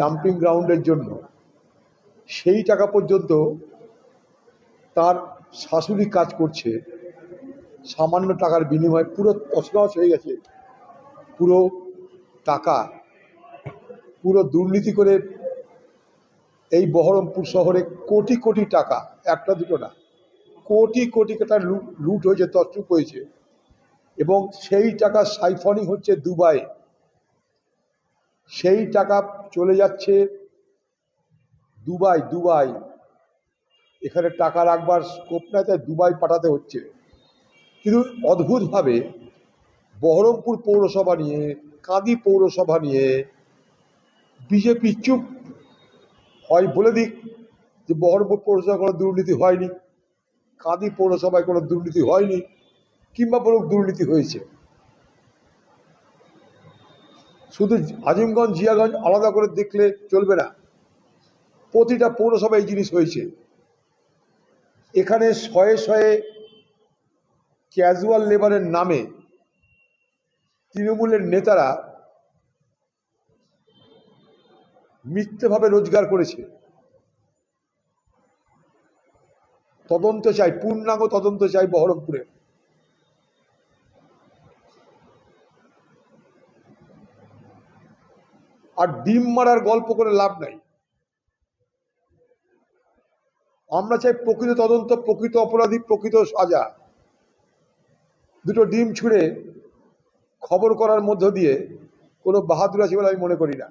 Dumping গ্রাউন্ডের জন্য সেই টাকা পর্যন্ত তার শাশুড়ি কাজ করছে সামান্য টাকার বিনিময়ে। পুরো তছনছ হয়ে গেছে পুরো টাকা, পুরো দুর্নীতি করে এই বহরমপুর শহরে কোটি কোটি টাকা, একটা দুটো না, কোটি কোটি টাকা লুট হয়েছে, তছরূপ হয়েছে। এবং সেই টাকা সাইফনিং হচ্ছে দুবাই, সেই টাকা চলে যাচ্ছে দুবাই। এখানে টাকা রাখবার স্কোপ নাই, তাই দুবাই পাঠাতে হচ্ছে। কিন্তু অদ্ভুতভাবে বহরমপুর পৌরসভা নিয়ে, কাঁদি পৌরসভা নিয়ে বিজেপি চুপ। হয় বলে দিক যে বহরমপুর পৌরসভায় কোনো দুর্নীতি হয়নি, কাঁদি পৌরসভায় কোনো দুর্নীতি হয়নি, কিংবা বলুক দুর্নীতি হয়েছে। শুধু আজিমগঞ্জ জিয়াগঞ্জ আলাদা করে দেখলে চলবে না, প্রতিটা পৌরসভায় এই জিনিস হয়েছে। এখানে শয়ে শয়ে ক্যাজুয়াল লেবারের নামে তৃণমূলের নেতারা মিথ্যেভাবে রোজগার করেছে। তদন্ত চাই, পূর্ণাঙ্গ তদন্ত চাই বহরমপুরে। আর ডিম মারার গল্প করে লাভ নাই। আমরা চাই প্রকৃত তদন্ত, প্রকৃত অপরাধী, প্রকৃত সাজা। দুটো ডিম ছুঁড়ে খবর করার মধ্য দিয়ে কোনো বাহাদুর আছে বলে আমি মনে করি না।